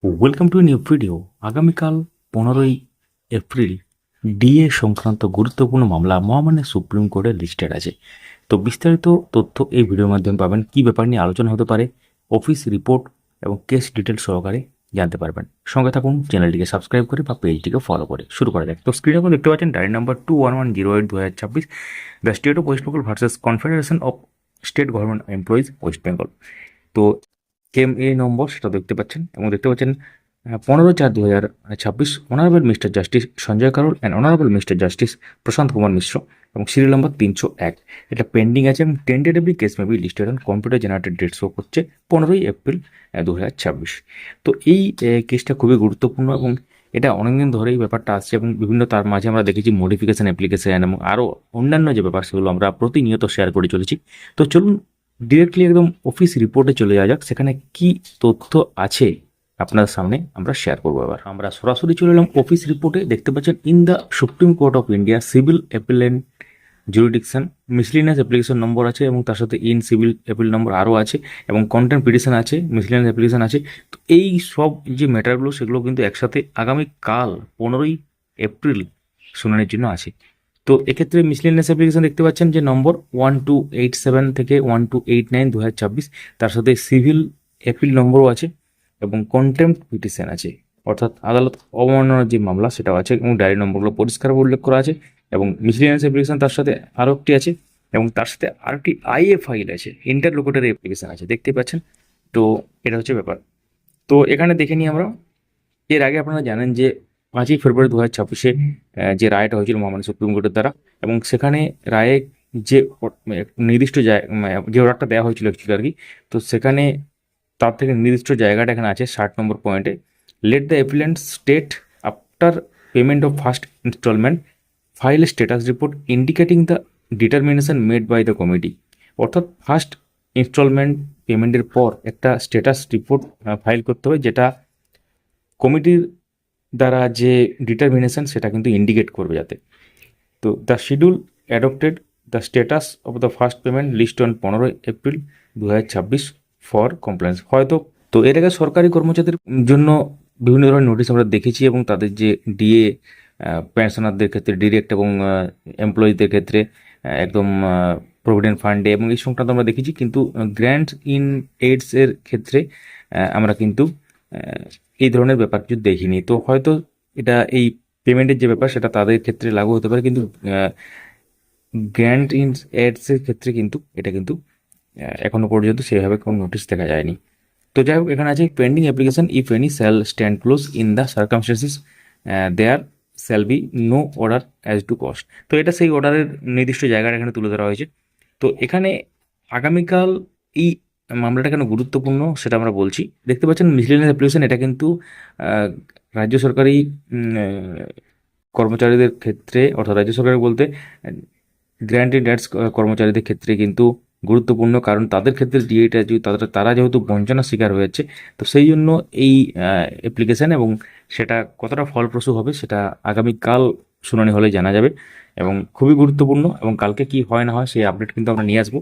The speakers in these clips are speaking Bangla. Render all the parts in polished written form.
Welcome to new video. আগামীকাল 15 এপ্রিল ডিএ সংক্রান্ত গুরুত্বপূর্ণ মামলা মহামান্য সুপ্রিম কোর্টে লিস্টেড আছে। তো বিস্তারিত তথ্য এই ভিডিওর মাধ্যমে পাবেন। কী ব্যাপার নিয়ে আলোচনা হতে পারে, অফিস রিপোর্ট এবং কেস ডিটেলস সহকারে জানতে পারবেন। সঙ্গে থাকুন, চ্যানেলটিকে সাবস্ক্রাইব করে বা পেজটিকে ফলো করে। শুরু করা যাক। তো স্ক্রিনে এখন দেখতে পাচ্ছেন diary number 2110/2026, the state of West Bengal versus confederation of state government employees West Bengal. তো কেএমএ নম্বর সেটা দেখতে পাচ্ছেন এবং দেখতে পাচ্ছেন 15/4/2026 honourable mister justice Sanjay Karol and honourable mister justice Prashant Kumar Mishra এবং সিরিয়াল নম্বর 301। এটা পেন্ডিং আছে এবং tentatively case may be listed on computer generated date show করছে 15 এপ্রিল 2026। তো এই কেসটা খুবই গুরুত্বপূর্ণ এবং এটা অনেকদিন ধরেই ব্যাপারটা আসছে এবং বিভিন্ন তার মাঝে আমরা দেখেছি মডিফিকেশন অ্যাপ্লিকেশন এবং আরও অন্যান্য যে ব্যাপার সেগুলো আমরা প্রতিনিয়ত শেয়ার করে চলেছি। তো চলুন ডিরেক্টলি একদম অফিস রিপোর্টে চলে যাওয়া যাক, সেখানে কি তথ্য আছে আপনাদের সামনে আমরা শেয়ার করবো। এবার আমরা সরাসরি চলে এলাম অফিস রিপোর্টে। দেখতে পাচ্ছেন in the supreme court of India civil appellant jurisdiction miscellaneous application নম্বর আছে এবং তার সাথে ইন সিভিল অ্যাপিল নম্বর আরও আছে এবং কন্টেন্ট পিটিশন আছে, মিসলিনিয়াস অ্যাপ্লিকেশন আছে। তো এই সব যে ম্যাটারগুলো সেগুলো কিন্তু একসাথে আগামীকাল 15 এপ্রিল শুনানির জন্য আছে। তো এক্ষেত্রে মিসলেনিয়াস অ্যাপ্লিকেশন দেখতে পাচ্ছেন যে নম্বর 1287 থেকে 1289/2026, তার সাথে সিভিল অ্যাপিল নম্বরও আছে এবং কন্টেম্প্ট পিটিশন আছে, অর্থাৎ আদালত অবমাননার যে মামলা সেটাও আছে এবং ডায়েরি নম্বরগুলো পরিষ্কার উল্লেখ করা আছে এবং মিসলেনিয়াস অ্যাপ্লিকেশন তার সাথে আরও একটি আছে এবং তার সাথে আরেকটি আইএ ফাইল আছে, ইন্টারলোকুটরি অ্যাপ্লিকেশন আছে, দেখতে পাচ্ছেন। তো এটা হচ্ছে ব্যাপার। তো এখানে দেখে নিই আমরা। এর আগে আপনারা জানেন যে 5 ফেব্রুয়ারি 2026 যে রায়টা হয়েছিল মহামান্য সুপ্রিম কোর্টের দ্বারা এবং সেখানে রায়ে যে নির্দিষ্ট যে অর্ডারটা দেওয়া হয়েছিল অ্যাকচুয়ালি আর কি, তো সেখানে তার থেকে নির্দিষ্ট জায়গাটা এখানে আছে 60 নম্বর পয়েন্টে। Let the appellant state after payment of first instalment file status report indicating the determination made by the committee. অর্থাৎ ফার্স্ট ইনস্টলমেন্ট পেমেন্টের পর একটা স্ট্যাটাস রিপোর্ট ফাইল করতে হবে, যেটা কমিটির দ্বারা যে ডিটারমিনেশন সেটা কিন্তু ইন্ডিকেট করবে যাতে। তো the schedule adopted the status of the first payment list on 15 April 2026 for compliance. হয়তো তো এর আগে সরকারি কর্মচারীদের জন্য বিভিন্ন ধরনের নোটিশ আমরা দেখেছি এবং তাদের যে ডিএ পেনশনারদের ক্ষেত্রে ডিরেক্ট এবং এমপ্লয়িদের ক্ষেত্রে একদম প্রভিডেন্ট ফান্ডে এবং এই সংক্রান্ত আমরা দেখেছি, কিন্তু গ্র্যান্ট ইন এইডস এর ক্ষেত্রে আমরা কিন্তু এই ধরনের ব্যাপার কিছু দেখিনি। তো হয়তো এটা এই পেমেন্টের যে ব্যাপার সেটা তাদের ক্ষেত্রে লাগু হতে পারে, কিন্তু গ্র্যান্ট ইন এডসের ক্ষেত্রে কিন্তু এটা কিন্তু এখনো পর্যন্ত সেভাবে কোনো নোটিশ দেখা যায়নি। তো যাই হোক, এখানে আছে pending application if any shall stand close in the circumstances there shall be no order as to cost. তো এটা সেই অর্ডারের নির্দিষ্ট জায়গাটা এখানে তুলে ধরা হয়েছে। তো এখানে আগামীকাল এই মামলাটা কেন গুরুত্বপূর্ণ সেটা আমরা বলছি। দেখতে পাচ্ছেন মিসলেনিয়াস অ্যাপ্লিকেশন, এটা কিন্তু রাজ্য সরকারি কর্মচারীদের ক্ষেত্রে, অর্থাৎ রাজ্য সরকার বলতে গ্র্যান্টেড ডেটস কর্মচারীদের ক্ষেত্রে কিন্তু গুরুত্বপূর্ণ, কারণ তাদের ক্ষেত্রে ডিএটা তারা যেহেতু বঞ্চনার শিকার হয়েছে, তো সেই জন্য এই অ্যাপ্লিকেশান এবং সেটা কতটা ফলপ্রসূ হবে সেটা আগামীকাল শুনানি হলে জানা যাবে এবং খুবই গুরুত্বপূর্ণ। এবং কালকে কি হয় না হয় সেই আপডেট কিন্তু আমরা নিয়ে আসবো।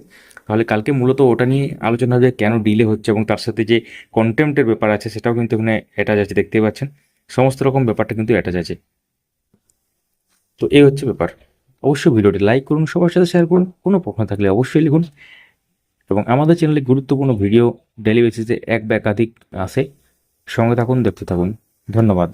তাহলে কালকে মূলত ওটা নিয়ে আলোচনা হবে কেন ডিলে হচ্ছে এবং তার সাথে যে কন্টেম্প্টের ব্যাপার আছে সেটাও কিন্তু এখানে অ্যাটাচ আছে, দেখতেই পাচ্ছেন। সমস্ত রকম ব্যাপারটা কিন্তু অ্যাটাচ আছে। তো এই হচ্ছে ব্যাপার। অবশ্যই ভিডিওটি লাইক করুন, সবার সাথে শেয়ার করুন, কোনো প্রশ্ন থাকলে অবশ্যই লিখুন এবং আমাদের চ্যানেলে গুরুত্বপূর্ণ ভিডিও ডেলি বেসিসে এক বা একাধিক আসে। সঙ্গে থাকুন, দেখতে থাকুন। ধন্যবাদ।